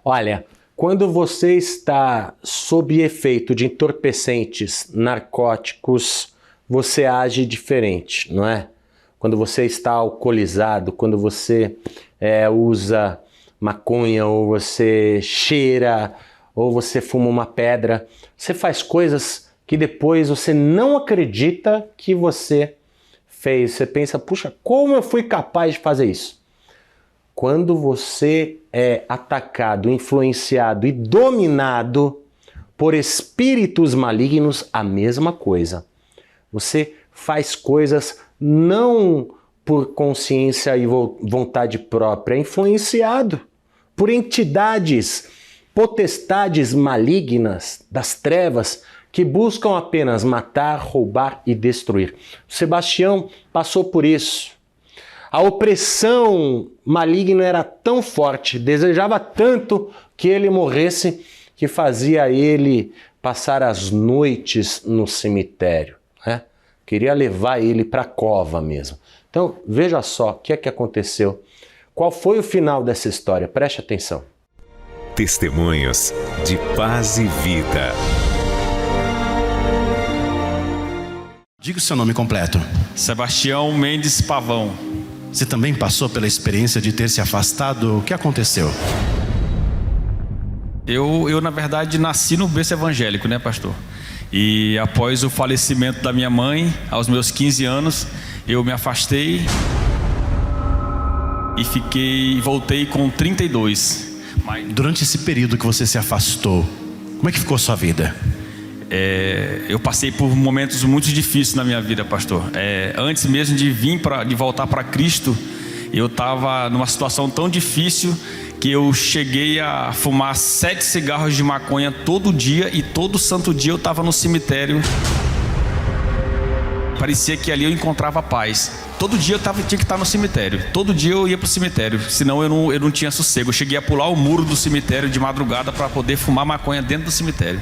Olha, quando você está sob efeito de entorpecentes, narcóticos, você age diferente, não é? Quando você está alcoolizado, quando você usa maconha, ou você cheira, ou você fuma uma pedra, você faz coisas que depois você não acredita que você fez. Você pensa, puxa, como eu fui capaz de fazer isso? Quando você é atacado, influenciado e dominado por espíritos malignos, a mesma coisa. Você faz coisas não por consciência e vontade própria, é influenciado por entidades, potestades malignas das trevas que buscam apenas matar, roubar e destruir. Sebastião passou por isso. A opressão maligna era tão forte, desejava tanto que ele morresse, que fazia ele passar as noites no cemitério, né? Queria levar ele para a cova mesmo. Então, veja só o que é que aconteceu. Qual foi o final dessa história? Preste atenção. Testemunhos de paz e vida. Diga o seu nome completo. Sebastião Mendes Pavão. Você também passou pela experiência de ter se afastado? O que aconteceu? Eu na verdade, nasci no berço evangélico, né, pastor? E após o falecimento da minha mãe, aos meus 15 anos, eu me afastei e voltei com 32. Durante esse período que você se afastou, como é que ficou a sua vida? Eu passei por momentos muito difíceis na minha vida, pastor. Antes mesmo de voltar para Cristo, eu estava numa situação tão difícil que eu cheguei a fumar 7 cigarros de maconha todo dia, e todo santo dia eu estava no cemitério. Parecia que ali eu encontrava paz. Todo dia tinha que estar no cemitério. Todo dia eu ia para o cemitério, senão eu não tinha sossego. Eu cheguei a pular o muro do cemitério de madrugada para poder fumar maconha dentro do cemitério.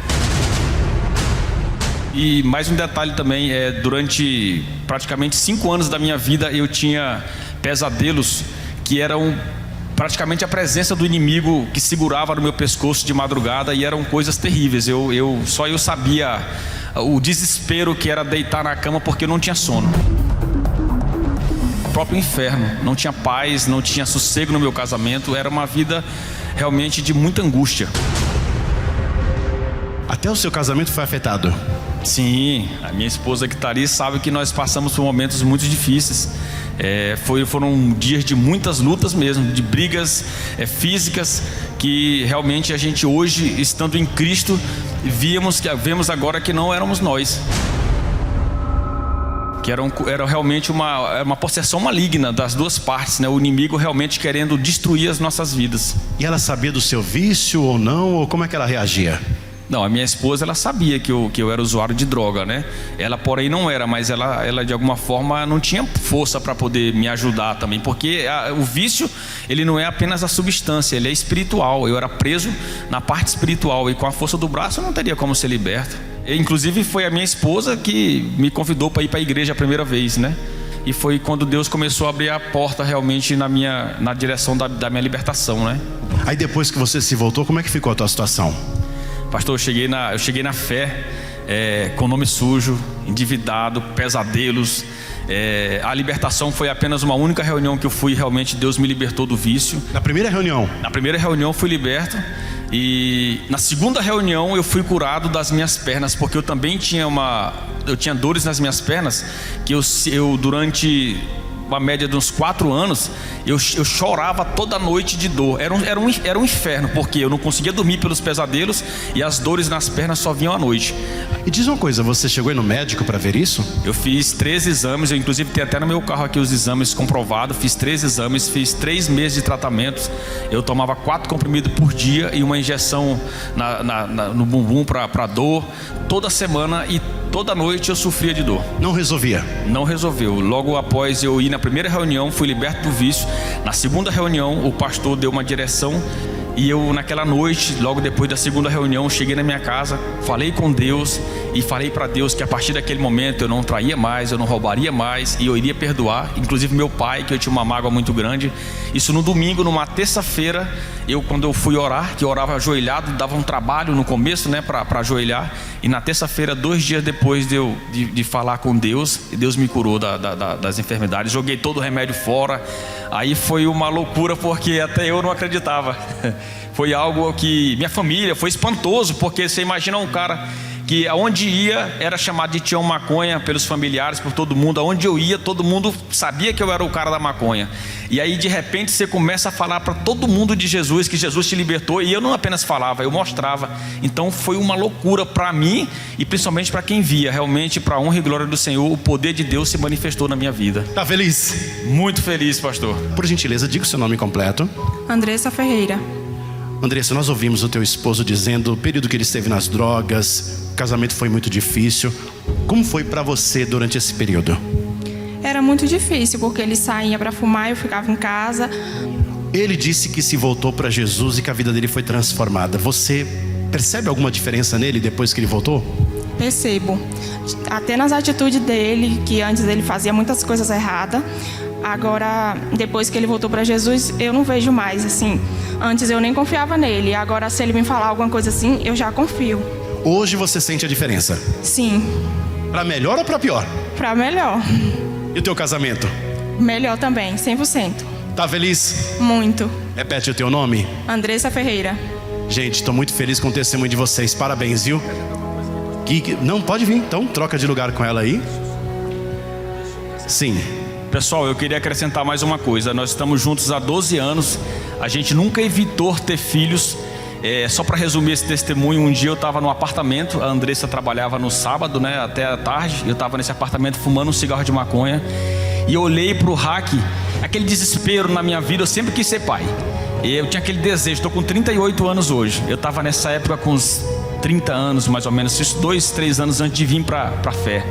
E mais um detalhe também, durante praticamente 5 anos da minha vida eu tinha pesadelos que eram praticamente a presença do inimigo que segurava no meu pescoço de madrugada, e eram coisas terríveis. Só eu sabia o desespero que era deitar na cama porque eu não tinha sono. O próprio inferno, não tinha paz, não tinha sossego no meu casamento, era uma vida realmente de muita angústia. Até o seu casamento foi afetado? Sim, a minha esposa que está ali sabe que nós passamos por momentos muito difíceis. Foram dias de muitas lutas mesmo, de brigas físicas, que realmente a gente hoje, estando em Cristo, vemos agora que não éramos nós. Que era realmente uma possessão maligna das duas partes, né? O inimigo realmente querendo destruir as nossas vidas. E ela sabia do seu vício ou não? Ou como é que ela reagia? Não, a minha esposa, ela sabia que eu era usuário de droga, né? Ela, porém, não era, mas ela de alguma forma não tinha força para poder me ajudar também, porque o vício, ele não é apenas a substância, ele é espiritual. Eu era preso na parte espiritual, e com a força do braço eu não teria como ser liberto. Inclusive foi a minha esposa que me convidou para ir para a igreja a primeira vez, né? E foi quando Deus começou a abrir a porta realmente na direção da minha libertação, né? Aí depois que você se voltou, como é que ficou a tua situação? Pastor, eu cheguei na fé, com nome sujo, endividado, pesadelos. A libertação foi apenas uma única reunião que eu fui, realmente Deus me libertou do vício. Na primeira reunião? Na primeira reunião fui liberto, e na segunda reunião eu fui curado das minhas pernas, porque eu também tinha dores nas minhas pernas, que eu durante uma média de uns 4 anos, eu chorava toda noite de dor. Era um inferno, porque eu não conseguia dormir pelos pesadelos, e as dores nas pernas só vinham à noite. E diz uma coisa, você chegou aí no médico para ver isso? Eu fiz 3 exames, eu inclusive tenho até no meu carro aqui os exames comprovados. Fiz 3 exames, fiz 3 meses de tratamento. Eu tomava 4 comprimidos por dia e uma injeção no bumbum para dor, toda semana, e toda noite eu sofria de dor. Não resolvia? Não resolveu. Logo após eu ir na primeira reunião, fui liberto do vício. Na segunda reunião, o pastor deu uma direção E eu, naquela noite, logo depois da segunda reunião, cheguei na minha casa, falei com Deus e falei para Deus que a partir daquele momento eu não traía mais, eu não roubaria mais e eu iria perdoar, inclusive meu pai, que eu tinha uma mágoa muito grande. Isso no domingo, numa terça-feira, quando eu fui orar, que eu orava ajoelhado, dava um trabalho no começo, né, para ajoelhar, e na terça-feira, 2 dias depois de falar com Deus, Deus me curou das enfermidades, joguei todo o remédio fora. Aí foi uma loucura, porque até eu não acreditava. Foi algo que minha família, foi espantoso, porque você imagina um cara que aonde ia era chamado de Tião Maconha pelos familiares, por todo mundo. Aonde eu ia, todo mundo sabia que eu era o cara da maconha. E aí de repente você começa a falar para todo mundo de Jesus, que Jesus te libertou, e eu não apenas falava, eu mostrava. Então foi uma loucura para mim e principalmente para quem via. Realmente, para a honra e glória do Senhor, o poder de Deus se manifestou na minha vida. Tá feliz? Muito feliz, pastor. Por gentileza, diga o seu nome completo. Andressa Ferreira. Andressa, nós ouvimos o teu esposo dizendo o período que ele esteve nas drogas, o casamento foi muito difícil. Como foi para você durante esse período? Era muito difícil, porque ele saía para fumar, eu ficava em casa. Ele disse que se voltou para Jesus e que a vida dele foi transformada. Você percebe alguma diferença nele depois que ele voltou? Percebo. Até nas atitudes dele, que antes ele fazia muitas coisas erradas. Agora, depois que ele voltou para Jesus, eu não vejo mais, assim. Antes eu nem confiava nele. Agora, se ele me falar alguma coisa assim, eu já confio. Hoje você sente a diferença? Sim. Para melhor ou para pior? Para melhor. E o teu casamento? Melhor também, 100%. Tá feliz? Muito. Repete o teu nome. Andressa Ferreira. Gente, estou muito feliz com o testemunho de vocês. Parabéns, viu? Não, pode vir. Então, troca de lugar com ela aí. Sim. Pessoal, eu queria acrescentar mais uma coisa. Nós estamos juntos há 12 anos. A gente nunca evitou ter filhos. Só para resumir esse testemunho, um dia eu estava no apartamento. A Andressa trabalhava no sábado, né, até a tarde. Eu estava nesse apartamento fumando um cigarro de maconha. E eu olhei para o Hack, aquele desespero na minha vida. Eu sempre quis ser pai. Eu tinha aquele desejo. Estou com 38 anos hoje. Eu estava nessa época com uns 30 anos, mais ou menos. Isso 2, 3 anos antes de vir para a fé.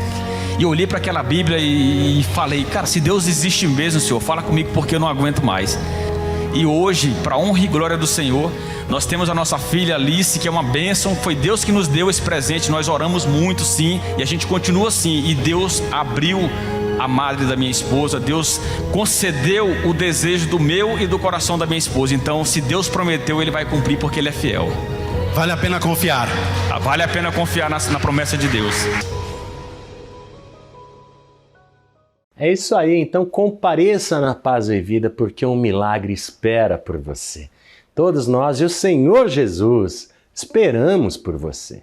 E eu olhei para aquela Bíblia e falei, cara, se Deus existe mesmo, Senhor, fala comigo porque eu não aguento mais. E hoje, para a honra e glória do Senhor, nós temos a nossa filha Alice, que é uma bênção. Foi Deus que nos deu esse presente. Nós oramos muito, sim, e a gente continua assim. E Deus abriu a madre da minha esposa. Deus concedeu o desejo do meu e do coração da minha esposa. Então, se Deus prometeu, Ele vai cumprir, porque Ele é fiel. Vale a pena confiar. Vale a pena confiar na promessa de Deus. É isso aí, então compareça na Paz e Vida, porque um milagre espera por você. Todos nós e o Senhor Jesus esperamos por você.